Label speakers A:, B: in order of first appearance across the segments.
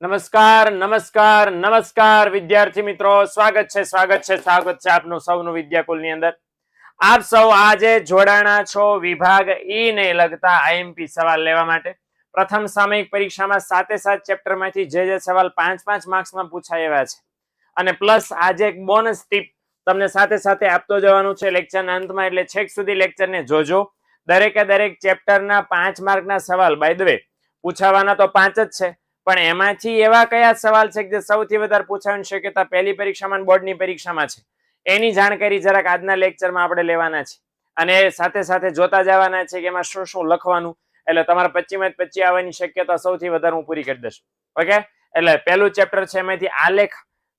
A: નમસ્કાર નમસ્કાર નમસ્કાર વિદ્યાર્થી મિત્રો, સ્વાગત છે આપનું સૌનું વિદ્યાકુલની અંદર. આપ સૌ આજે જોડાણા છો વિભાગ ઈ ને લગતા આઈએમપી સવાલ લેવા માટે. પ્રથમ સામયિક પરીક્ષામાં 7 ચેપ્ટરમાંથી જે સવાલ 5 માર્ક્સમાં પૂછાય એવા છે, અને પ્લસ આજે એક બોનસ ટીપ તમને સાથે સાથે આપતો જવાનું છે લેક્ચરના અંતમાં, એટલે છેક સુધી લેક્ચરને જોજો. દરેકે દરેક ચેપ્ટરના 5 માર્કના સવાલ બાય ધ વે પૂછાવાના તો 5 જ છે, પણ એમાંથી એવા કયા સવાલ છે કે જે સૌથી વધારે પૂછાવાની શક્યતા પહેલી પરીક્ષામાં બોર્ડની પરીક્ષામાં છે, એની જાણકારી જરાક આજના લેક્ચરમાં આપણે લેવાના છે. અને સાથે સાથે જોતા જવાના છે કે એમાં શું શું લખવાનું, એટલે તમારા 25 25 આવવાની શક્યતા સૌથી વધારે હું પૂરી કરી દઈશ. ઓકે, એટલે પહેલું ચેપ્ટર છે એમાંથી આલેખ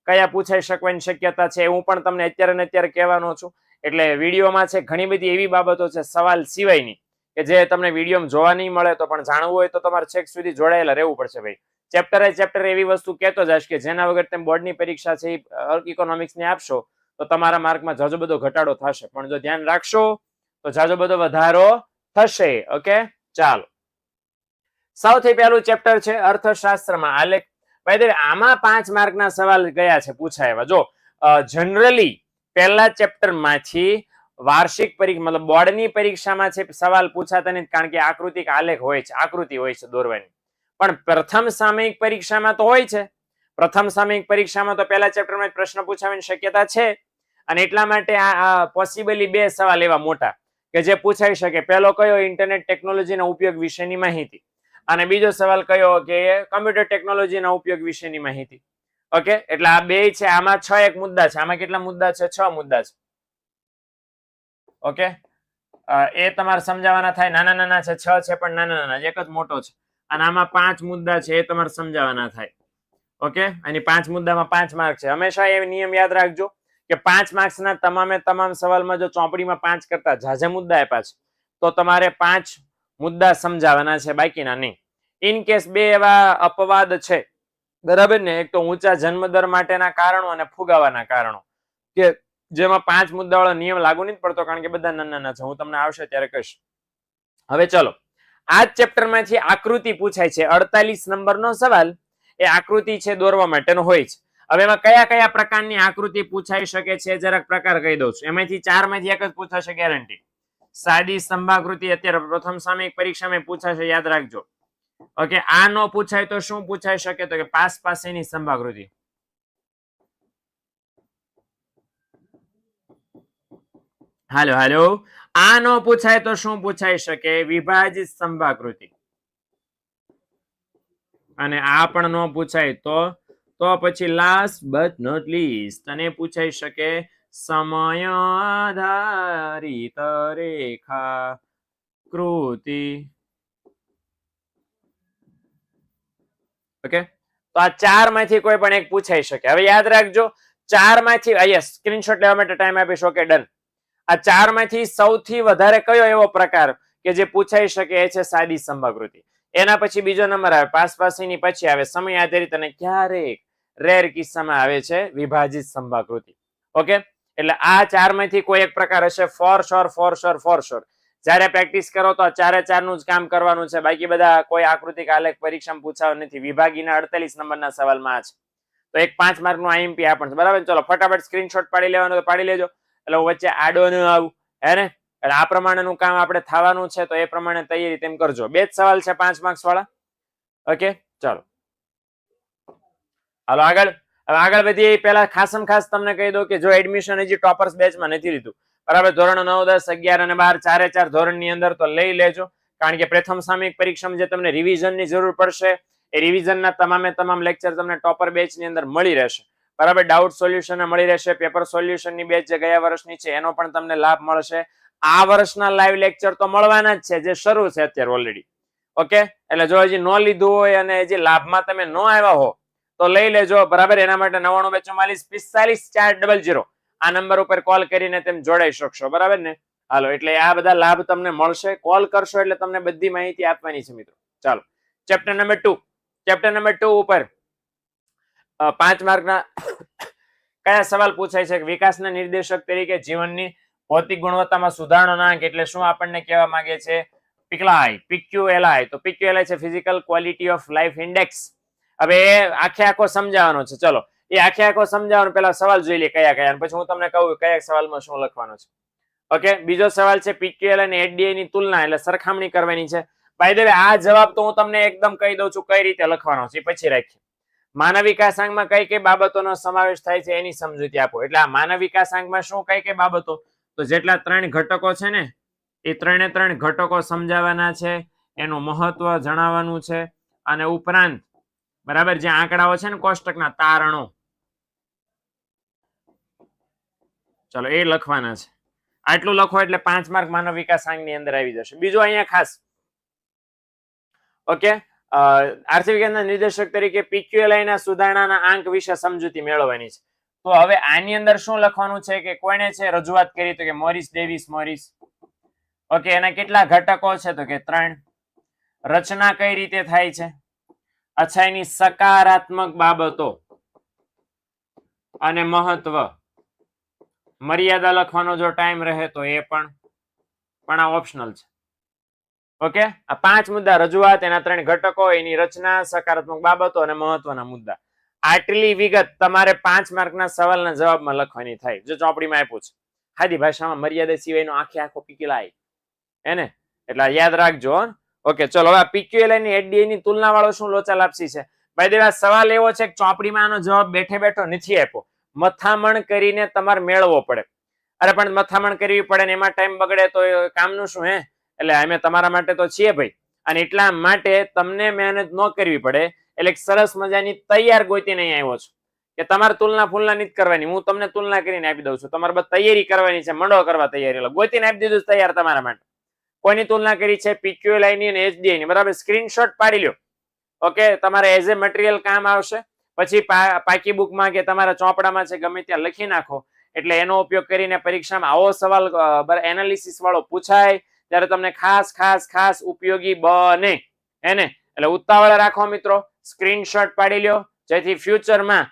A: કયા પૂછાઈ શકવાની શક્યતા છે હું પણ તમને અત્યારે કહેવાનો છું. એટલે વિડીયોમાં છે ઘણી બધી એવી બાબતો છે સવાલ સિવાયની કે જે તમને વિડીયોમાં જોવા નહીં મળે, તો પણ જાણવું હોય તો તમારે છેક સુધી જોડાયેલા રહેવું પડશે ભાઈ. ચેપ્ટર એવી વસ્તુ કહેતો જઈશ કે જેના વગર તમે બોર્ડની પરીક્ષા છે ઇકોનોમિક્સની આપશો તો તમારા માર્કમાં જાજો બધો ઘટાડો થશે, પણ જો ધ્યાન રાખશો તો જાજો બધો વધારો થશે. ઓકે, ચાલો. સૌથી પહેલું ચેપ્ટર છે અર્થશાસ્ત્રમાં આલેખ. ભાઈ આમાં 5 માર્કના સવાલ ગયા છે પૂછાય. જો જનરલી પહેલા ચેપ્ટરમાંથી વાર્ષિક પરીક્ષા મતલબ બોર્ડની પરીક્ષામાં છે સવાલ પૂછાતા નથી, કારણ કે આકૃતિક આલેખ હોય છે, આકૃતિ હોય છે દોરવાની. પણ પ્રથમ સામયિક પરીક્ષામાં તો હોય છે. પ્રથમ સામયિક પરીક્ષામાં તો પહેલા ચેપ્ટરમાં પ્રશ્ન પૂછાવાની શક્યતા છે, અને એટલા માટે આ પોસિબલી 2 સવાલ એવા મોટા કે જે પૂછાઈ શકે. પહેલો કયો, ઇન્ટરનેટ ટેકનોલોજીના ઉપયોગ વિશેની માહિતી, અને બીજો સવાલ કયો કે કમ્પ્યુટર ટેકનોલોજીના ઉપયોગ વિશેની માહિતી. ઓકે, એટલે આ 2 છે. આમાં 6 એક મુદ્દા છે. આમાં કેટલા મુદ્દા છે? 6 મુદ્દા છે. ઓકે, એ તમારે સમજાવવાના થાય. નાના છે, 6 છે પણ નાના એક જ મોટો છે. અને આમાં 5 મુદ્દા છે, એ તમારે સમજાવવાના થાય. ઓકે, અને 5 મુદ્દામાં 5 માર્ક છે. હંમેશા એ નિયમ યાદ રાખજો કે 5 માર્ક્સના તમામ સવાલમાં જો ચોપડીમાં 5 કરતા ઝાઝા મુદ્દા આપ્યા છે તો તમારે 5 મુદ્દા સમજાવવાના છે, બાકીના નહીં. ઇન કેસ 2 એવા અપવાદ છે, બરાબર ને, એક તો ઊંચા જન્મદર માટેના કારણો અને ફુગાવાના કારણો, કે જેમાં 5 મુદ્દાવાળો નિયમ લાગુ નથી પડતો, કારણ કે બધા નાના છે. હું તમને આવશે ત્યારે કહીશ. હવે ચલો, આ ચેપ્ટરમાંથી આકૃતિ પૂછાય છે. 48 નંબરનો સવાલ એ આકૃતિ છે દોરવા માટેનો હોય છે. હવે એમાં કયા કયા પ્રકારની આકૃતિ પૂછાઈ શકે છે જરાક પ્રકાર કહી દઉં છું. એમાંથી 4 માંથી એક જ પૂછાશે, ગેરંટી. સાદી સ્તંભાકૃતિ અત્યારે પ્રથમ સામયિક પરીક્ષામાં પૂછાશે, યાદ રાખજો. ઓકે, આ નો પૂછાય તો શું પૂછાઈ શકે? તો કે પાસેની સ્તંભાકૃતિ. હાલો, આ નો પૂછાય તો શું પૂછાઈ શકે? વિભાજિત સ્તંભાકૃતિ. અને આ પણ નો પૂછાય તો પછી લાસ્ટ બટ નોટ લીસ્ટ અને પૂછાઈ શકે સમય આધારિત રેખા કૃતિ. ઓકે, તો આ 4 માંથી કોઈ પણ એક પૂછાઈ શકે. હવે યાદ રાખજો, 4 માંથી અહીંયા સ્ક્રીનશોટ લેવા માટે ટાઈમ આપીશ. Okay, done. આ 4 માંથી સૌથી વધારે કયો એવો પ્રકાર કે જે પૂછાઈ શકે એ છે સાદી સ્તંભાકૃતિ. એના પછી બીજો નંબર આવે પાસેની, પછી આવે સમય આધારિત, અને ક્યારેક રેર કિસ્સામાં આવે છે વિભાજિત સ્તંભાકૃતિ. ઓકે, એટલે આ 4 માંથી કોઈ એક પ્રકાર હશે. For sure. જ્યારે પ્રેક્ટિસ કરો તો 4 નું જ કામ કરવાનું છે, બાકી બધા કોઈ આકૃતિક આલેખ પરીક્ષામાં પૂછાવ નથી. વિભાગીના 48 નંબરના સવાલમાં છે, તો એક 5 માર્ક નું આઈએમપી આ પણ છે, બરાબર. ચલો ફટાફટ સ્ક્રીનશોટ પાડી લેવાનો તો પાડી લેજો, એટલે હું વચ્ચે આડો ન આવું, હે ને. એટલે આ પ્રમાણેનું કામ આપણે થવાનું છે, તો એ પ્રમાણે તૈયારી તેમ કરજો. 2 જ સવાલ છે 5 માર્ક્સ વાળા. ઓકે, ચાલો હાલો આગળ. હવે આગળ વધીએ પહેલા ખાસ તમને કહી દઉં કે જો એડમિશન હજી ટોપર્સ બેચમાં નથી લીધું, બરાબર, ધોરણ 9, 10, 11 અને 12 4 ધોરણની અંદર, તો લઈ લેજો. કારણ કે પ્રથમ સામયિક પરીક્ષામાં જે તમને રિવિઝનની જરૂર પડશે, એ રિવિઝનના તમામ લેક્ચર તમને ટોપર બેચની અંદર મળી રહેશે, બરાબર. ડાઉટ સોલ્યુશન મળી રહેશે. પેપર સોલ્યુશનની બેચ જે ગયા વર્ષની છે એનો પણ તમને લાભ મળશે. આ વર્ષના લાઈવ લેક્ચર તો મળવાના જ છે, જે શરૂ છે અત્યારે ઓલરેડી. ઓકે, એટલે જો હજી ન લીધું હોય અને હજી લાભમાં તમે ન આવ્યા હો તો લઈ લેજો, બરાબર. એના માટે 99 244 45 400 આ નંબર ઉપર કોલ કરીને તેમ જોડાઈ શકશો, બરાબર ને. હાલો, એટલે આ બધા લાભ તમને મળશે. કોલ કરશો એટલે તમને બધી માહિતી આપવાની છે મિત્રો. ચાલો, ચેપ્ટર નંબર 2 ઉપર 5 માર્કના કયા સવાલ પૂછાય છે? વિકાસના નિર્દેશક તરીકે જીવનની ભૌતિક ગુણવત્તામાં સુધારણોના અંક એટલે શું આપણને કહેવા માંગે છે? PQLI. તો PQLI છે physical quality of life index. હવે એ આખે આખો સમજાવવાનો છે. ચલો એ આખે આખો સમજાવવાનો પેલા સવાલ જોઈ લે કયા કયા, પછી હું તમને કહું કયા સવાલમાં શું લખવાનું છે. ઓકે, બીજો સવાલ છે PQL અને HDI ની તુલના એટલે સરખામણી કરવાની છે. બાય ધ વે આ જવાબ તો હું તમને એકદમ કહી દઉં છું કઈ રીતે લખવાનો છે, પછી રાખીએ. માનવ વિકાસાંકમાં કઈ કઈ બાબતોનો સમાવેશ થાય છે એની સમજૂતી આપો. એટલે આ માનવ વિકાસાંકમાં શું કઈ કઈ બાબતો, તો જેટલા 3 ઘટકો છે ને એ 3 ઘટકો સમજાવવાના છે, એનું મહત્વ જણાવવાનું છે, અને ઉપરાંત બરાબર જે આંકડાઓ છે ને કોષ્ટકના તારણો, ચલો એ લખવાના છે. આટલું લખો એટલે 5 માર્ક માનવ વિકાસાંકની અંદર આવી જશે. બીજું અહીંયા ખાસ ઓકે, આર્થિક વિજ્ઞાનના નિર્દેશક તરીકે PQLI ના સુધારણાના આંક વિશે સમજૂતી મેળવવાની છે. તો હવે આની અંદર શું લખવાનું છે કે કોણે છે રજૂઆત કરી, તો કે મોરિસ ડેવિસ મોરિસ. ઓકે, એના કેટલા ઘટકો છે, તો કે 3. રચના કઈ રીતે થાય છે, અચ્છા એની સકારાત્મક બાબતો અને મહત્વ, મર્યાદા લખવાનો જો ટાઈમ રહે તો એ પણ આ ઓપ્શનલ છે. ઓકે, આ 5 મુદ્દા, રજૂઆત, એના 3 ઘટકો, એની રચના, સકારાત્મક બાબતો અને મહત્વના મુદ્દા. આટલી વિગત તમારે 5 માર્કના સવાલના જવાબમાં લખવાની થાય. જો ચોપડીમાં આપ્યું છે સાદી ભાષામાં, મર્યાદા સિવાયનો આખે આખો PQLI એને એટલે યાદ રાખજો. ઓકે, ચલો હવે PQLI ની HDI ની તુલના વાળો શું લોચા લાપસી છે. ભાઈ દેવા સવાલ એવો છે કે ચોપડીમાં આનો જવાબ બેઠે બેઠો નથી આપ્યો, મથામણ કરીને તમારે મેળવવો પડે. અરે પણ મથામણ કરવી પડે ને એમાં ટાઈમ બગડે તો કામનું શું હે. એટલે અમે તમારા માટે તો છીએ ભાઈ, અને એટલા માટે તમને મહેનત ન કરવી પડે. એટલે સરસ મજાની તૈયાર ગોતીને અહીં આવ્યો છું કે તમારે તુલના ફૂલના નથી કરવાની, હું તમને તુલના કરીને આપી દઉં છું. તમારે બસ તૈયારી કરવાની છે, મંડો કરવા તૈયારી. એટલે ગોતીને આપી દીધું તૈયાર તમારા માટે. કોઈની તુલના કરી છે, PQLI ની અને HDI ની. બરાબર, સ્ક્રીનશોટ પાડી લ્યો. ઓકે, તમારે એઝ એ મટીરિયલ કામ આવશે. પછી પાકી બુકમાં કે તમારા ચોપડામાં છે ગમે ત્યાં લખી નાખો, એટલે એનો ઉપયોગ કરીને પરીક્ષામાં આવો સવાલ એનાલિસિસ વાળો પૂછાય ત્યારે તમને ખાસ ખાસ ખાસ ઉપયોગી બને. એને એટલે ઉતાવળ રાખો મિત્રો, સ્ક્રીનશોટ પાડી લ્યો, જેથી ફ્યુચરમાં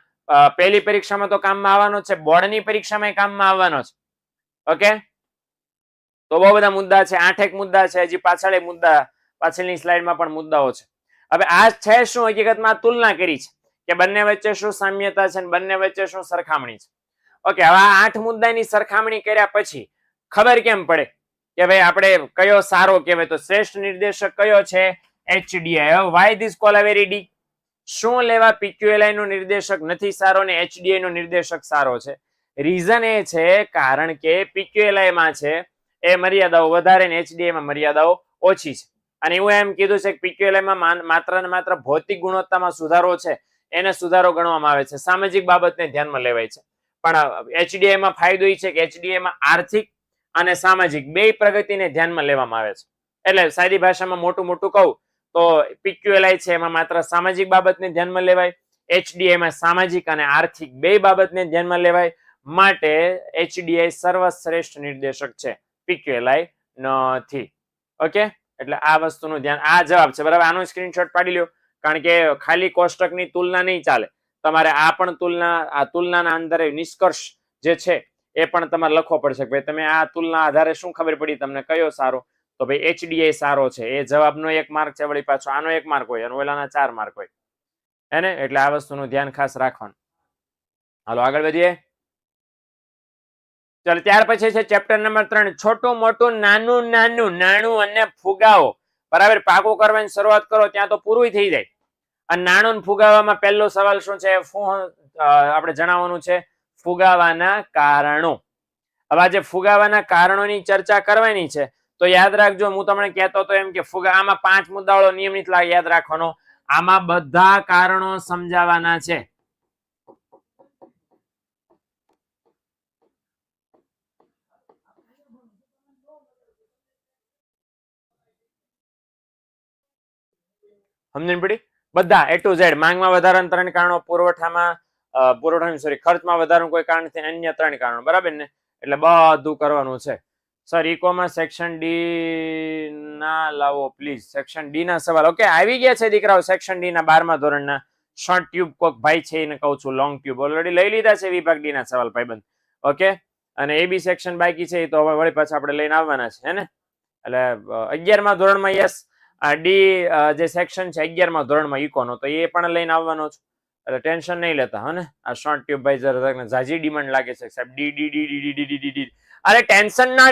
A: પહેલી પરીક્ષામાં તો કામમાં આવવાનો છે, બોર્ડની પરીક્ષામાં કામમાં આવવાનો છે. ઓકે, તો બહુ બધા મુદ્દા છે, 8 મુદ્દા છે, હજી પાછળ મુદ્દા, પાછળની સ્લાઇડમાં પણ મુદ્દાઓ છે. હવે આ છે શું, હકીકતમાં તુલના કરી છે કે બંને વચ્ચે શું સામ્યતા છે અને બંને વચ્ચે શું સરખામણી છે. ઓકે, હવે આ 8 મુદ્દાની સરખામણી કર્યા પછી ખબર કેમ પડે કે ભાઈ આપણે કયો સારો કહેવાય, તો શ્રેષ્ઠ નિર્દેશક કયો છે, HDI. Y this call very D, શું લેવા PQLI નો નિર્દેશક નથી સારો ને HDI નો નિર્દેશક સારો છે. રીઝન એ છે કારણ કે PQLI માં છે એ મર્યાદાઓ વધારે ને HDI માં મર્યાદાઓ ઓછી છે. અને એવું એમ કીધું છે કે PQLI માં માત્ર ને માત્ર ભૌતિક ગુણવત્તામાં સુધારો છે, એને સુધારો ગણવામાં આવે છે, સામાજિક બાબતને ધ્યાનમાં લેવાય છે. પણ HDI માં ફાયદો એ છે કે HDI માં આર્થિક અને સામાજિક બે પ્રગતિને ધ્યાનમાં લેવામાં આવે છે. એટલે સાદી ભાષામાં મોટું મોટું કહું તો PQLI છે એમાં માત્ર સામાજિક બાબતને ધ્યાનમાં લેવાય, HDI માં સામાજિક અને આર્થિક બે બાબતને ધ્યાનમાં લેવાય. માટે HDI સર્વશ્રેષ્ઠ નિર્દેશક છે, PQLI નથી. ઓકે, એટલે આ વસ્તુનું ધ્યાન, આ જવાબ છે. બરાબર, આનો સ્ક્રીનશોટ પાડી લ્યો, કારણ કે ખાલી કોષ્ટકની તુલના નહીં ચાલે, તમારે આ પણ તુલના, આ તુલનાના અંતરે નિષ્કર્ષ જે છે એ પણ તમારે લખવો પડશે. ભાઈ તમે આ તુલના આધારે શું ખબર પડી તમને કયો સારો, તો ભાઈ HDI સારો છે. એ જવાબનો 1 માર્ક છે, વળી પાછો આનો 1 માર્ક હોય અને ઓલાના 4 માર્ક હોય એને. એટલે આ વસ્તુનું ધ્યાન ખાસ રાખવાનું. હાલો આગળ વધીએ. ચાલો, ત્યાર પછી છે ચેપ્ટર નંબર 3, છોટું મોટું નાનું નાનું નાણું અને ફુગાવો. બરાબર, પાકું કરવાની શરૂઆત કરો ત્યાં તો પૂરું થઈ જાય. અને નાણું ફુગાવામાં પહેલો સવાલ શું છે, આપણે જણાવવાનું છે ફુગાવાના કારણો. હવે આજે ફુગાવાના કારણોની ચર્ચા કરવાની છે. તો યાદ રાખજો, હું તમને કહેતો હતો એમ કે આમાં 5 મુદ્દાવાળો નિયમિત યાદ રાખવાનો. આમાં બધા કારણો સમજાવવાના છે. સમજણ પડી? બધા A to Z. માંગમાં વધારાના 3 કારણો, ખર્ચમાં વધારાનું કોઈ કારણ છે, અન્ય 3 કારણો. બરાબર ને? એટલે બધું કરવાનું છે. સર ઇકોમાં સેક્શન ડી ના લાવો પ્લીઝ. સેક્શન ડી ના સવાલ ઓકે આવી ગયા છે દીકરાઓ. સેક્શન ડી ના 12મા ધોરણના શોર્ટ ટ્યુબ કોક ભાઈ છે એને કહું છું, લોંગ ટ્યુબ ઓલરેડી લઈ લીધા છે વિભાગ ડી ના સવાલ ભાઈબંધ. ઓકે, અને એ બી સેક્શન બાકી છે, તો હવે વળી પાછા આપણે લઈને આવવાના છે, હે ને? એટલે 11મા ધોરણમાં યસ આ ડી જે સેક્શન છે 11મા ધોરણમાં ઇકોનો, તો એ પણ લઈને આવવાનો છું, એટલે ટેન્શન નહીં લેતા. હા ને, આ શોર્ટ ટ્યુબ ભાઈ જરા ઝાઝી ડિમાન્ડ લાગે છે સાહેબ, D D D D D D D D. અરે ટેન્શન ના,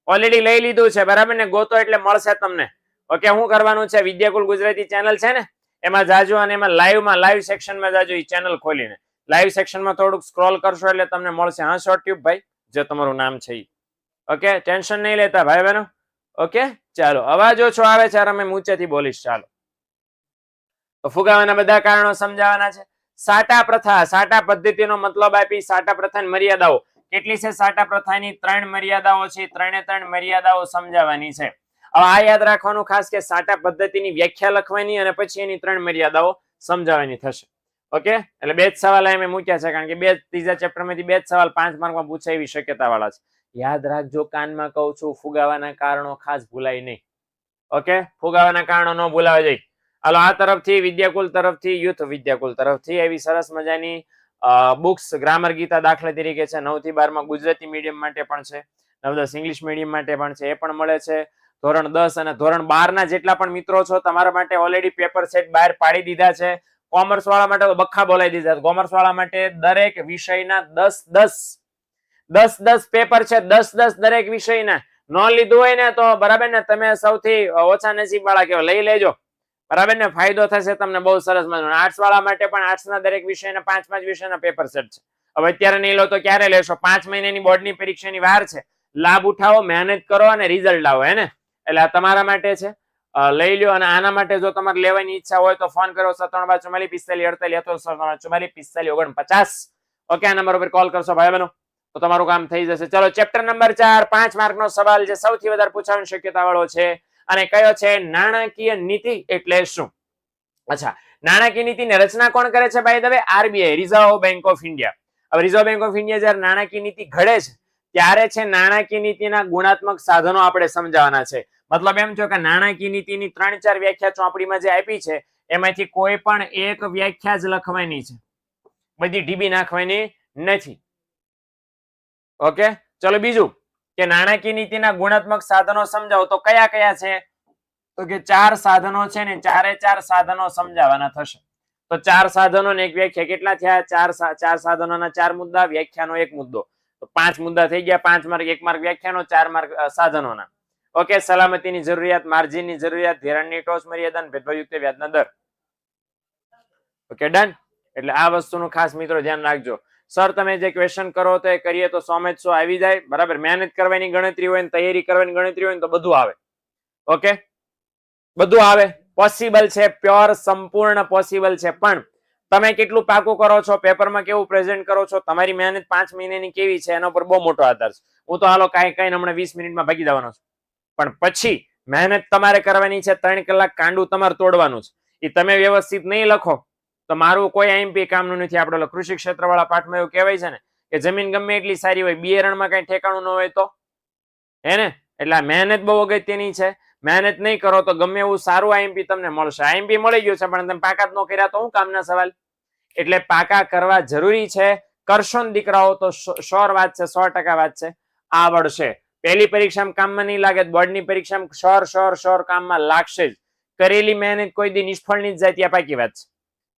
A: ઓલરેડી લઈ લીધું છે બરાબર ને, ગોતો એટલે મળશે તમને. ઓકે, શું કરવાનું છે, વિદ્યાકુલ ગુજરાતી ચેનલ છે ને એમાં જાજો, અને એમાં લાઈવ સેક્શનમાં જાજો, એ ચેનલ ખોલીને લાઈવ સેક્શનમાં થોડુંક સ્ક્રોલ કરશો એટલે તમને મળશે. હા, શોર્ટ ટ્યુબ ભાઈ જે તમારું નામ છે. ઓકે, ટેન્શન નહીં લેતા ભાઈ બહેનો. ઓકે, ચાલો, અવાજ ઓછો આવે છે, અમે ઊંચેથી બોલીશ. ચાલો, તો ફુગાવાના બધા કારણો સમજાવવાના છે. સાટા પ્રથા, સાટા પદ્ધતિનો મતલબ આપી, સાટા પ્રથાની મર્યાદાઓ કેટલી છે, સાટા પ્રથાની 3 મર્યાદાઓ છે, 3 મર્યાદાઓ સમજાવવાની છે. હવે આ યાદ રાખવાનું ખાસ કે સાટા પદ્ધતિની વ્યાખ્યા લખવાની અને પછી એની 3 મર્યાદાઓ સમજાવવાની થશે. ઓકે, એટલે બે જ સવાલ મેં મૂક્યા છે, કારણ કે ત્રીજા ચેપ્ટરમાંથી 2 જ સવાલ 5 માર્કમાં પૂછાય એવી શક્યતા વાળા છે. યાદ રાખજો, કાનમાં કહું છું, ફુગાવાના કારણો ખાસ ભૂલાય નહીં. ઓકે, ફુગાવાના કારણો ન ભૂલાવા જાય. હાલો, આ તરફથી વિદ્યાકુલ તરફથી, યુથ વિદ્યાકુલ તરફથી એવી સરસ મજાની બુક્સ, ગ્રામર ગીતા દાખલા તરીકે છે, 9 થી 12 માં ગુજરાતી મીડિયમ માટે પણ છે, 9-10 ઇંગ્લિશ મીડિયમ માટે પણ છે, એ પણ મળે છે. ધોરણ 10 અને ધોરણ 12 ના જેટલા પણ મિત્રો છો, તમારા માટે ઓલરેડી પેપર સેટ બહાર પાડી દીધા છે. કોમર્સ વાળા માટે તો બખ્ખા બોલાવી દીધા છે. કોમર્સ વાળા માટે દરેક વિષયના 10 પેપર છે, 10 દરેક વિષયના. ન લીધું હોય ને તો બરાબર ને, તમે સૌથી ઓછા નસીબ વાળા કહેવાય, લઈ લેજો બરાબર ને, ફાયદો થશે તમને બહુ સરસ મજાનો. આર્ટ્સ વાળા માટે પણ આર્ટ્સના દરેક વિષયના 5 વિષયના પેપર સેટ છે. હવે અત્યારે નહીં લો તો ક્યારે લેશો? 5 મહિનાની બોર્ડની પરીક્ષાની વાર છે, લાભ ઉઠાવો, મહેનત કરો અને રિઝલ્ટ લાવો. હે ને, એટલે આ તમારા માટે છે, લઈ લ્યો. અને આના માટે જો તમારે લેવાની ઈચ્છા હોય તો ફોન કરો 97444548 અથવા 9744454949. ઓકે, આ નંબર ઉપર કોલ કરશો ભાઈ બહેનો તો તમારું કામ થઈ જશે. ચલો, ચેપ્ટર નંબર 4, 5 માર્કનો સવાલ જે સૌથી વધારે પૂછવાની શક્યતા વાળો છે, અને કયો છે, નાણાકીય નીતિ એટલે શું? અચ્છા, નાણાકીય નીતિની રચના કોણ કરે છે? By the way, RBI, reserve bank of India. હવે રિઝર્વ બેંક ઓફ ઇન્ડિયા જ્યારે નાણાકીય નીતિ ઘડે છે ત્યારે છે નાણાકીય નીતિના ગુણાત્મક સાધનો આપણે સમજાવવાના છે. મતલબ એમ થયો કે નાણાકીય નીતિની 3-4 વ્યાખ્યા ચોપડીમાં જે આપી છે એમાંથી કોઈ પણ એક વ્યાખ્યા જ લખવાની છે, બધી ઢીબી નાખવાની નથી. ઓકે, ચલો, બીજું કે નાણાકીય નીતિના ગુણાત્મક સાધનો સમજાવો તો કયા કયા છે? તો કે 4 સાધનો છે ને, 4 સાધનો સમજાવવાના થશે. તો 4 સાધનો ને એક વ્યાખ્યા. કેટલા થયા? 4 સાધનોના 4 મુદ્દા, વ્યાખ્યાનો 1 મુદ્દો, તો 5 મુદ્દા થઈ ગયા. 5 માર્ક, 1 માર્ક વ્યાખ્યાનો, 4 માર્ક સાધનોના. ઓકે, સલામતીની જરૂરિયાત, માર્જિનની જરૂરિયાત, ધિરાણની ટોચ મર્યાદા, ભેદભાવયુક્ત વ્યાજના દર. Okay, done. એટલે આ વસ્તુનું ખાસ મિત્રો ધ્યાન રાખજો. સર તમે જે ક્વેશ્ચન કરો તો એ કરીએ તો 100 માં 100 આવી જાય બરાબર. મહેનત કરવાની ગણતરી હોય ને, તૈયારી કરવાની ગણતરી હોય ને તો બધું આવે. ઓકે, બધું આવે, પોસિબલ છે, પ્યોર સંપૂર્ણ પોસિબલ છે. પણ તમે કેટલું પાકું કરો છો, પેપરમાં કેવું પ્રેઝન્ટ કરો છો, તમારી મહેનત 5 મહિનાની કેવી છે એના પર બહુ મોટો આધાર છે. હું તો હાલો કાંઈ હમણાં 20 મિનિટમાં ભાગી જવાનો છું, પણ પછી મહેનત તમારે કરવાની છે. 3 કલાક કાંડું તમારે તોડવાનું છે. એ તમે વ્યવસ્થિત નહીં લખો તો મારું કોઈ આઈએમપી કામનું નથી. આપણે કૃષિ ક્ષેત્ર વાળા પાઠમાં એવું કહેવાય છે ને કે જમીન ગમે એટલી સારી હોય, બિયારણમાં કઈ ઠેકાણું ન હોય તો, હે ને? એટલે મહેનત બહુ અગત્યની છે. મહેનત નહીં કરો તો ગમે એવું સારું આઈએમપી તમને મળશે. આઈએમપી મળી ગયું છે પણ તમે પાકા ન કર્યા તો શું કામના સવાલ? એટલે પાકા કરવા જરૂરી છે. કરશો ને દીકરાઓ તો શ્યોર વાત છે, 100% વાત છે, આવડશે. પહેલી પરીક્ષામાં કામમાં નહીં લાગે, બોર્ડની પરીક્ષામાં શ્યોર કામમાં લાગશે જ. કરેલી મહેનત કોઈ દી નિષ્ફળ નહીં જાય, ત્યાં પાકી વાત છે,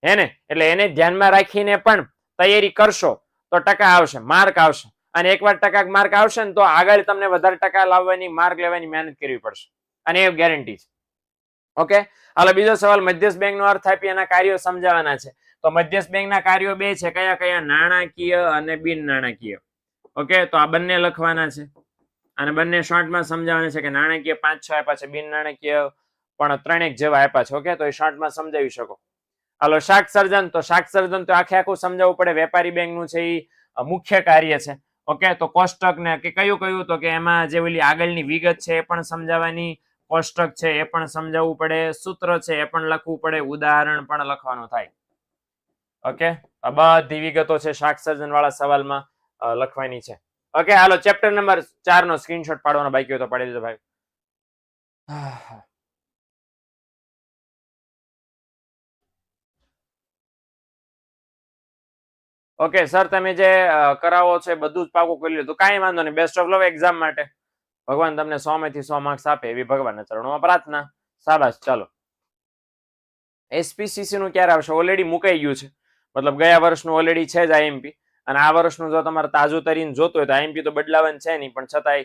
A: હે ને? એટલે એને ધ્યાનમાં રાખીને પણ તૈયારી કરશો તો ટકા આવશે, માર્ક આવશે. અને એકવાર ટકા માર્ક આવશે ને તો આગળ તમને વધારે ટકા લાવવાની, માર્ક લેવાની મહેનત કરવી પડશે, અને એ ગેરંટી છે. ઓકે, હાલો, બીજો સવાલ, મધ્યસ્થ બેંકનો અર્થ આપી એના કાર્યો સમજાવવાના છે. તો મધ્યસ્થ બેંકના કાર્યો 2 છે. કયા કયા? નાણાકીય અને બિન નાણાકીય. ઓકે, તો આ બંને લખવાના છે અને બંને શોર્ટમાં સમજાવવાના છે. કે નાણાકીય 5-6 આપ્યા છે, બિન નાણાકીય પણ 3-1 જેવા આપ્યા છે. ઓકે, તો એ શોર્ટમાં સમજાવી શકો. હાલો, શાક સર્જન. તો શાક સર્જન તો આખું સમજાવવું પડે. વેપારી બેંકનું છે એ મુખ્ય કાર્ય છે. ઓકે, તો કોષ્ટક ને કે કયું તો કે એમાં જે ઓલી આગળની વિગત છે એ પણ સમજાવવાની, કોષ્ટક છે એ પણ સમજાવવું પડે, સૂત્ર છે એ પણ લખવું પડે, ઉદાહરણ પણ લખવાનું થાય. ઓકે, આ બધી વિગતો છે શાક સર્જન વાળા સવાલમાં લખવાની છે. ઓકે, હાલો, ચેપ્ટર નંબર 4 નો સ્ક્રીનશોટ પાડવાનો બાકી હોય તો પાડી દેજો ભાઈ. ઓકે સર, તમે જે કરાવો છો બધું જ પાકું કરી લીધું, કાંઈ વાંધો નહીં. બેસ્ટ ઓફ લક એક્ઝામ માટે. ભગવાન તમને 100 માંથી 100 માર્ક્સ આપે એવી ભગવાનના ચરણોમાં પ્રાર્થના. શાબાશ. ચાલો, એસપીસીસી નું ક્યારે આવશે? ઓલરેડી મુકાઈ ગયું છે, મતલબ ગયા વર્ષનું ઓલરેડી છે જ આઈએમપી, અને આ વર્ષનું જો તમારે તાજું તરીને જોતું હોય તો આઈએમપી તો બદલાવાનું છે નહીં, પણ છતાંય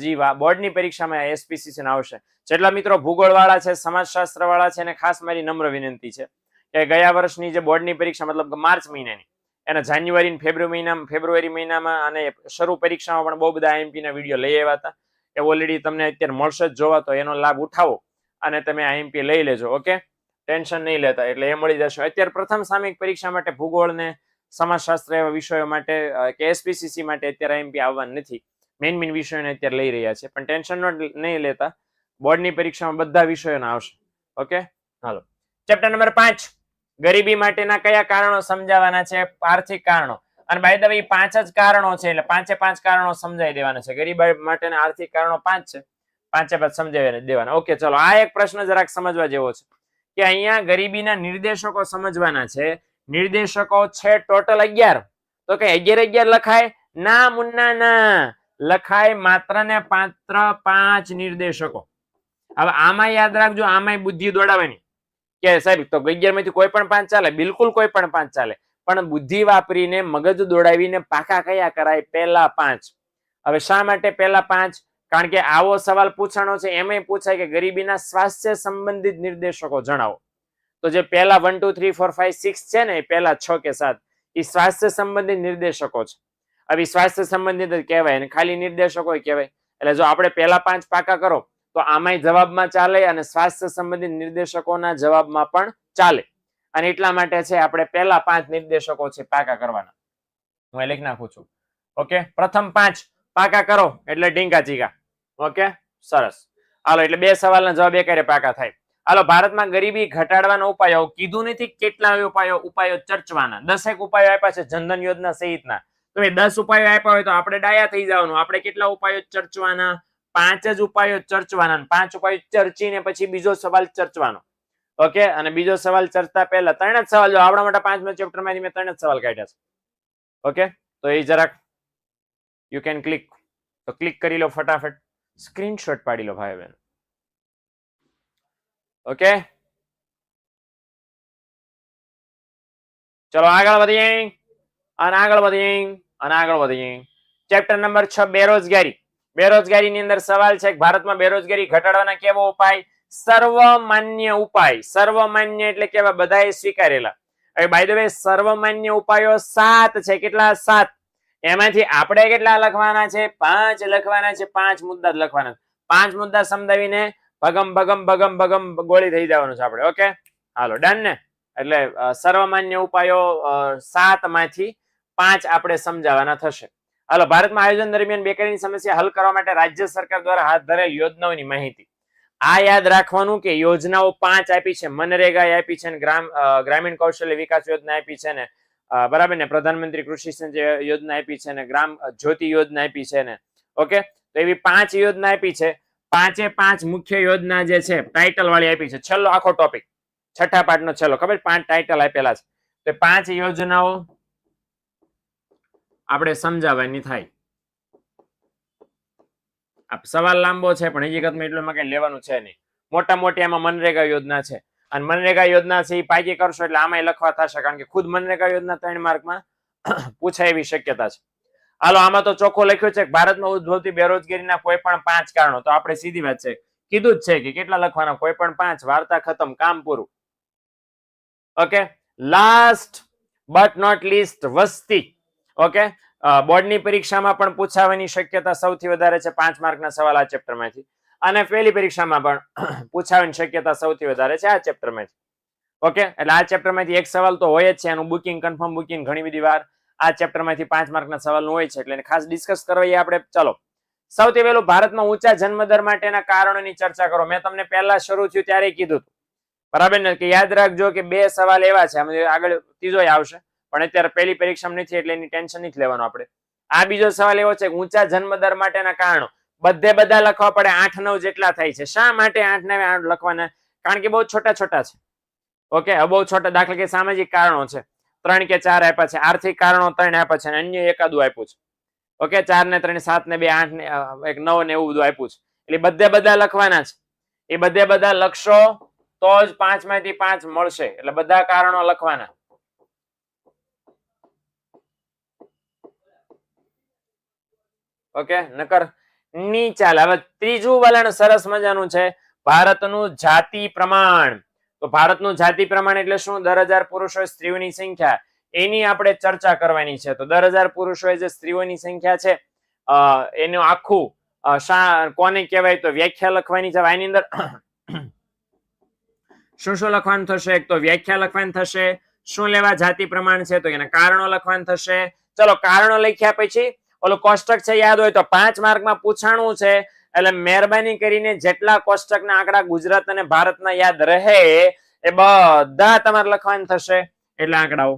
A: હજી બોર્ડની પરીક્ષામાં એસપીસીસી આવશે. જેટલા મિત્રો ભૂગોળ વાળા છે, સમાજશાસ્ત્ર વાળા છે, એને ખાસ મારી નમ્ર વિનંતી છે કે ગયા વર્ષની જે બોર્ડની પરીક્ષા મતલબ માર્ચ મહિનાની, એના જાન્યુઆરી ફેબ્રુઆરી મહિનામાં અને શરૂ પરીક્ષામાં પણ બહુ બધા આઈએમપી ના વિડીયો લઈ આવ્યા હતા. એ ઓલરેડી તમને અત્યારે મળશે જ જોવા, તો એનો લાભ ઉઠાવો અને તમે આઈએમપી લઈ લેજો. ઓકે, ટેન્શન નહીં લેતા, એટલે એ મળી જશે. અત્યારે પ્રથમ સામયિક પરીક્ષા માટે ભૂગોળ ને સમાજશાસ્ત્ર એવા વિષયો માટે કે એસપીસીસી માટે અત્યારે આઈએમપી આવવાનું નથી. મેઇન વિષયોને અત્યારે લઈ રહ્યા છે, પણ ટેન્શન નહીં લેતા, બોર્ડની પરીક્ષામાં બધા વિષયોના આવશે. ઓકે, હાલો, ચેપ્ટર નંબર 5, ગરીબી માટેના કયા કારણો સમજાવવાના છે? આર્થિક કારણો. અને બાય ધ વે 5 જ કારણો છે, એટલે 5 કારણો સમજાવી દેવાના છે. ગરીબી માટેના આર્થિક કારણો 5 છે, 5 સમજાવી દેવાના. ઓકે, ચલો, આ એક પ્રશ્ન જરાક સમજવા જેવો છે કે અહીંયા ગરીબીના નિર્દેશકો સમજવાના છે. નિર્દેશકો છે ટોટલ 11. તો કે 11 લખાય? ના મુન્ના ના, લખાય માત્ર ને માત્ર 5 નિર્દેશકો. હવે આમાં યાદ રાખજો, આમાં બુદ્ધિ દોડાવવાની કે સાહેબ તો 11 માંથી કોઈ પણ 5 ચાલે, બિલકુલ કોઈ પણ 5 ચાલે, પણ બુદ્ધિ વાપરીને મગજ દોડાવીને પાકા કયા કરાય? પહેલા 5. હવે શા માટે પહેલા 5? કારણ કે આવો સવાલ પૂછાણો છે, એમાંય પૂછાય કે ગરીબીના સ્વાસ્થ્ય સંબંધિત નિર્દેશકો જણાવો. તો જે પહેલા 1 2 3 4 5 6 છે ને, એ પહેલા 6 કે 7 એ સ્વાસ્થ્ય સંબંધિત નિર્દેશકો છે. હવે સ્વાસ્થ્ય સંબંધિત જ કહેવાય અને ખાલી નિર્દેશકો કહેવાય. એટલે જો આપણે પહેલા 5 પાકા કરો તો આમાંય જવાબમાં ચાલે અને સ્વાસ્થ્ય સંબંધિત નિર્દેશકોના જવાબમાં પણ ચાલે. અને એટલા માટે છે આપણે પહેલા 5 નિર્દેશકો છે પાકા કરવાના. હું લખી નાખું છું. ઓકે, પ્રથમ 5 પાકા કરો એટલે ઢીંગા ચીગા. ઓકે, સરસ. હાલો, એટલે 2 સવાલના જવાબ એકારે પાકા થાય. હાલો, ભારતમાં ગરીબી ઘટાડવાના ઉપાયો કીધું નથી, કેટલા ઉપાયો ચર્ચવાના. 10 ઉપાયો આપ્યા છે જનધન યોજના સહિતના. તો એ 10 ઉપાયો આપ્યા હોય તો આપણે ડાયા થઈ જવાનું. આપણે કેટલા ઉપાયો ચર્ચવાના? 5 જ ઉપાયો ચર્ચવાના. 5 ઉપાયો ચર્ચીને પછી બીજો સવાલ ચર્ચવાનો. ઓકે, અને બીજો સવાલ ચર્ચતા પહેલા 3 જ સવાલ, જો આવડા મોટા 5મા ચેપ્ટર માંથી મેં 3 જ સવાલ કાઢ્યા છે. ઓકે, તો એ જરાક યુ કેન ક્લિક, તો ક્લિક કરી લો ફટાફટ, સ્ક્રીનશોટ પાડી લો ભાઈ બહેન. ઓકે, ચલો આગળ વધીએ અને આગળ વધીએ. ચેપ્ટર નંબર 6, બેરોજગારી. બેરોજગારીની અંદર સવાલ છે કે ભારતમાં બેરોજગારી ઘટાડવાના કેવો ઉપાય? સર્વમાન્ય ઉપાય. સર્વમાન્ય એટલે કેવા? બધાએ સ્વીકારેલા. હવે બાય ધ વે સર્વમાન્ય ઉપાયો 7 છે. કેટલા? 7. એમાંથી આપણે કેટલા લખવાના છે? 5 લખવાના છે. 5 મુદ્દા જ લખવાના. 5 મુદ્દા સમજાવીને ભગમ ગોળી થઈ જવાનું છે આપણે. ઓકે, હાલો, ડન ને? એટલે સર્વમાન્ય ઉપાયો 7 માંથી 5 આપણે સમજાવવાના થશે. હાલો, ભારતમાં આયોજન દરમિયાન બેકારીની સમસ્યા હલ કરવા માટે રાજ્ય સરકાર દ્વારા હાથ ધરેલ યોજનાઓની માહિતી. આ યાદ રાખવાનું કે યોજનાઓ 5 આપી છે. મનરેગા આપી છે, ગ્રામીણ કૌશલ્ય વિકાસ યોજના આપી છે ને, બરાબર ને, પ્રધાનમંત્રી કૃષિ સિંચાઈ યોજના આપી છે ને, ગ્રામ જ્યોતિ યોજના આપી છે ને. ઓકે, તો એવી 5 યોજના આપી છે. 5 મુખ્ય યોજના જે છે ટાઇટલ વાળી આપી છે. છેલ્લો આખો ટોપિક, 6ઠા પાઠનો છેલ્લો, ખબર? 5 ટાઇટલ આપેલા છે. તો 5 યોજનાઓ આપણે સમજાવવાની થાય. સવાલ લાંબો છે પણ હકીકતમાં એટલું કઈ લેવાનું છે નહીં. મોટા મોટી આમાં મનરેગા યોજના છે, અને મનરેગા યોજના છે એ પાકી કરશો એટલે આમાં લખવા થશે, કારણ કે ખુદ મનરેગા યોજના 3 માર્કમાં પૂછાય એવી શક્યતા છે. હાલો, આમાં તો ચોખ્ખું લખ્યું છે કે ભારતમાં ઉદ્ભવતી બેરોજગારીના કોઈ પણ 5 કારણો. તો આપણે સીધી વાત છે, કીધું જ છે કે કેટલા લખવાના? કોઈ પણ 5. વાર્તા ખતમ, કામ પૂરું. Okay, last but not least, વસ્તી. ઓકે, બોર્ડની પરીક્ષામાં પણ પૂછાવાની શક્યતા સૌથી વધારે છે. 5 માર્કના સવાલ આ ચેપ્ટરમાંથી, અને પહેલી પરીક્ષામાં પણ પૂછાવાની શક્યતા સૌથી વધારે છે આ ચેપ્ટરમાંથી. ઓકે, એટલે આ ચેપ્ટરમાંથી એક સવાલ તો હોય જ છે, એનું બુકિંગ, કન્ફર્મ બુકિંગ ઘણી બધી વાર આ ચેપ્ટરમાંથી 5 માર્કના સવાલનું હોય છે, એટલે એને ખાસ ડિસ્કસ કરવી આપણે. ચલો, સૌથી પહેલું ભારતમાં ઊંચા જન્મદર માટેના કારણોની ચર્ચા કરો. મેં તમને પહેલા શરૂ થયું ત્યારે કીધું હતું, બરાબર ને, કે યાદ રાખજો કે 2 સવાલ એવા છે, આગળ ત્રીજો આવશે પણ અત્યારે પહેલી પરીક્ષામાં નથી એટલે એની ટેન્શન નથી લેવાનું આપણે. આ બીજો સવાલ એવો છે કે ઊંચા જન્મદર માટેના કારણો બધા લખવા પડે. 8 9 જેટલા થાય છે. શા માટે 8 9 8 લખવાના? કારણ કે બહુ છોટા છોટા છે. ઓકે, બહુ છોટા. દાખલા કે સામાજિક કારણો છે 3 કે 4 આપ્યા છે, આર્થિક કારણો 3 આપ્યા છે, અન્ય એકાદું આપ્યું છે. ઓકે, 4 ને 3 7 ને 2 8 ને 1 9 ને એવું બધું આપ્યું છે. એટલે બધા લખવાના છે. એ બધા લખશો તો જ 5 માંથી 5 મળશે. એટલે બધા કારણો લખવાના. ઓકે, નકર ની ચાલે. હવે ત્રીજું વલણ સરસ મજાનું છે, ભારતનું જાતિ પ્રમાણ. તો ભારતનું જાતિ પ્રમાણ એટલે શું? 10,000 પુરુષો સ્ત્રીઓની સંખ્યા, એની આપણે ચર્ચા કરવાની છે. તો 10,000 પુરુષો જે સ્ત્રીઓની સંખ્યા છે એનું આખું કોને કહેવાય તો વ્યાખ્યા લખવાની છે. આની અંદર શું શું લખવાનું થશે? એક તો વ્યાખ્યા લખવાની થશે, શું લેવા જાતિ પ્રમાણ છે તો એના કારણો લખવાનું થશે. ચલો, કારણો લખ્યા પછી ઓલું કોષ્ટક છે યાદ હોય તો 5 માર્કમાં પૂછાણું છે, એટલે મહેરબાની કરીને જેટલા કોષ્ટકના આંકડા ગુજરાત અને ભારતના યાદ રહે એ બધા તમારે લખવાનું થશે. એટલે આંકડાઓ,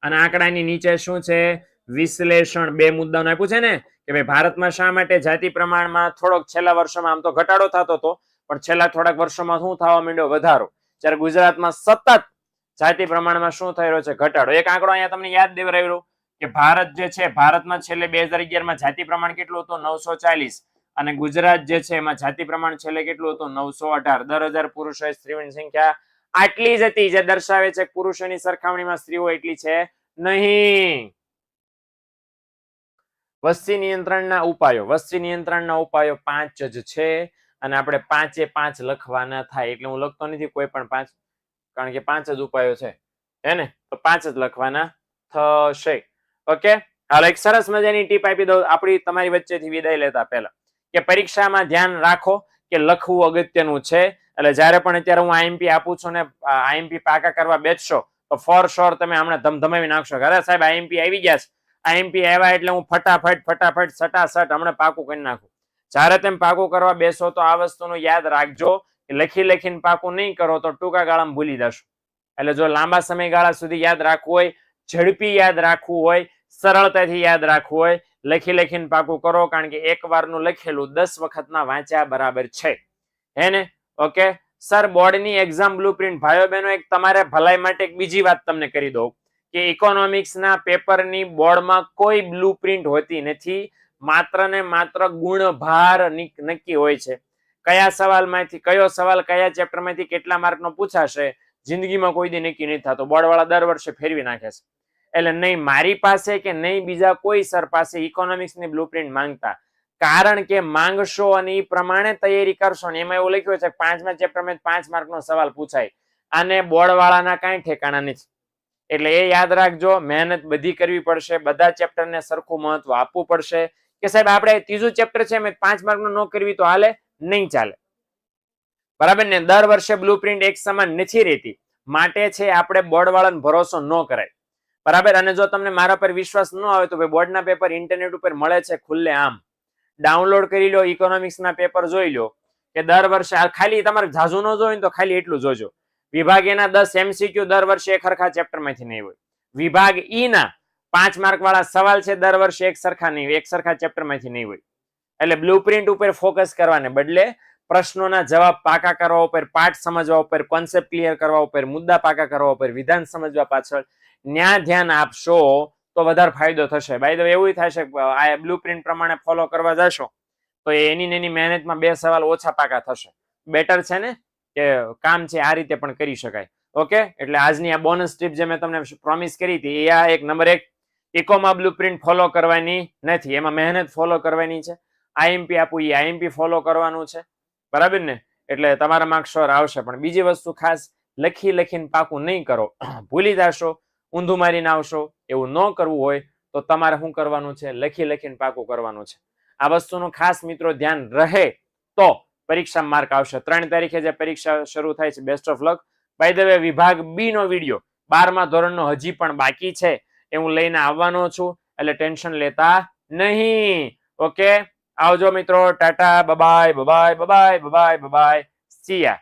A: અને આંકડાની નીચે શું છે? વિશ્લેષણ. 2 મુદ્દાનું આપ્યું છે ને કે ભાઈ ભારતમાં શા માટે જાતિ પ્રમાણમાં થોડોક છેલ્લા વર્ષોમાં આમ તો ઘટાડો થતો હતો, પણ છેલ્લા થોડાક વર્ષોમાં શું થવા માંડ્યો? વધારો. જ્યારે ગુજરાતમાં સતત જાતિ પ્રમાણમાં શું થઈ રહ્યો છે? ઘટાડો. એક આંકડો અહીંયા તમને યાદ દેવરાવ્યો કે ભારત જે છે, ભારતમાં છેલ્લે 2011 માં જાતિ પ્રમાણ કેટલું હતું? 940. અને ગુજરાત જે છે એમાં જાતિ પ્રમાણ છેલ્લે કેટલું હતું? 918. 10,000 પુરુષો સ્ત્રીઓની સંખ્યા આટલી જ હતી, જે દર્શાવે છે પુરુષોની સરખામણીમાં સ્ત્રીઓ એટલી છે નહીં. વસ્તી નિયંત્રણના ઉપાયો, વસ્તી નિયંત્રણના ઉપાયો 5 જ છે, અને આપણે 5 એ 5 લખવાના થાય. એટલે હું લખતો નથી કોઈ પણ 5, કારણ કે 5 જ ઉપાયો છે, હે ને? તો 5 જ લખવાના થશે. ઓકે, હાલ એક સરસ મજાની ટીપ આપી દઉં આપણી તમારી વચ્ચેથી વિદાય લેતા પહેલા, કે પરીક્ષામાં ધ્યાન રાખો કે લખવું અગત્યનું છે. એટલે જ્યારે પણ અત્યારે હું આઈએમપી આપું છું ને આઈએમપી પાકા કરવા બેસશો તો ફોર શ્યોર તમે હમણાં ધમધમાવી નાખશો કે અરે સાહેબ આઈએમપી આવી ગયા છે, આઈએમપી આવ્યા એટલે હું ફટાફટ સટાસટ હમણાં પાકું કરી નાખું. જ્યારે તેમ પાકું કરવા બેસો તો આ વસ્તુનું યાદ રાખજો કે લખીને પાકું નહીં કરો તો ટૂંકા ગાળામાં ભૂલી જશો. એટલે જો લાંબા સમયગાળા સુધી યાદ રાખવું હોય, ઝડપી યાદ રાખવું હોય, સરળતાથી યાદ રાખવું હોય, લખીને પાકું કરો. કારણ કે એક વારનું લખેલું 10 વખતના વાંચ્યા બરાબર છે, હે ને? ઓકે સર, બોર્ડની એક્ઝામ બ્લુપ્રિન્ટ. ભાઈઓ બહેનો, એક તમારે ભલાઈ માટે એક બીજી વાત તમને કરી દઉં કે ઇકોનોમિક્સના પેપરની બોર્ડમાં કોઈ બ્લુપ્રિન્ટ હોતી નથી. માત્ર ને માત્ર ગુણભાર નક્કી હોય છે. કયા સવાલમાંથી કયો સવાલ કયા ચેપ્ટરમાંથી કેટલા માર્કનો પૂછાશે જિંદગીમાં કોઈ દી નક્કી નહીં થતો. બોર્ડવાળા દર વર્ષે ફેરવી નાખે છે. એટલે નહીં મારી પાસે કે નહીં બીજા કોઈ સર પાસે ઇકોનોમિક્સની બ્લુપ્રિન્ટ માંગતા. કારણ કે માંગશો અને એ પ્રમાણે તૈયારી કરશો ને એમાં એવું લખ્યું છે કે 5મા ચેપ્ટરમાં 5 માર્કનો સવાલ પૂછાય. આને બોર્ડવાળાના કાંઈ ઠેકાણા નથી. એટલે એ યાદ રાખજો, મહેનત બધી કરવી પડશે, બધા ચેપ્ટરને સરખું મહત્વ આપવું પડશે. કે સાહેબ આપણે ત્રીજું ચેપ્ટર છે મેં 5 માર્કનું ન કરવી તો હાલે? નહીં ચાલે, બરાબર ને? દર વર્ષે બ્લુપ્રિન્ટ એક સમાન નથી રહેતી, માટે છે આપણે બોર્ડવાળાને ભરોસો ન કરાય, બરાબર? અને જો તમને મારા પર વિશ્વાસ ન આવે તો ભાઈ બોર્ડના પેપર ઇન્ટરનેટ ઉપર મળે છે ખુલ્લે આમ, ડાઉનલોડ કરી લો, ઇકોનોમિક્સના પેપર જોઈ લો. કે દર વર્ષે ખાલી તમારે ઝાઝુ ન જોયું તો ખાલી એટલું જોજો, વિભાગ એના 10 MCQ દર વર્ષે એક સરખા ચેપ્ટરમાંથી નહીં હોય. વિભાગ ઈ ના 5 માર્ક વાળા સવાલ છે દર વર્ષે એક સરખા નહીં હોય, એક સરખા ચેપ્ટરમાંથી નહીં હોય. એટલે બ્લુપ્રિન્ટ ઉપર ફોકસ કરવાને બદલે પ્રશ્નોના જવાબ પાકા કરવા ઉપર, પાઠ સમજવા ઉપર, કોન્સેપ્ટ ક્લિયર કરવા ઉપર, મુદ્દા પાકા કરવા ઉપર, વિધાન સમજવા પાછળ ન્યા ધ્યાન આપશો તો વધારે ફાયદો થશે. બાય ધ વે એવું થશે આ બ્લુપ્રિન્ટ પ્રમાણે ફોલો કરવા જશો તો એની મહેનતમાં 2 સવાલ ઓછા પાકા થશે. બેટર છે ને કે કામ છે આ રીતે પણ કરી શકાય. ઓકે, એટલે આજની આ બોનસ ટીપ જે મેં તમને પ્રોમિસ કરી હતી એ આ એક નંબર 1, ઇકોમાં બ્લુપ્રિન્ટ ફોલો કરવાની નથી, એમાં મહેનત ફોલો કરવાની છે. આઈએમપી આપું એ આઈએમપી ફોલો કરવાનું છે, બરાબર ને? એટલે તમારા માર્ક શ્યોર આવશે. પણ બીજી વસ્તુ ખાસ, લખીને પાકું નહીં કરો, ભૂલી જશો, ઊંધું મારીને આવશો. એવું ન કરવું હોય તો તમારે શું કરવાનું છે? લખીને પાકું કરવાનું છે. આ વસ્તુનું ખાસ મિત્રો ધ્યાન રહે તો પરીક્ષા માર્ક આવશે. 3 તારીખે જે પરીક્ષા શરૂ થાય છે, best of luck. By the way વિભાગ બી નો વિડીયો 12મા ધોરણનો હજી પણ બાકી છે, એ હું લઈને આવવાનો છું, એટલે ટેન્શન લેતા નહીં. ઓકે, આવજો મિત્રો, ટાટા, બાય બાય, સી યા.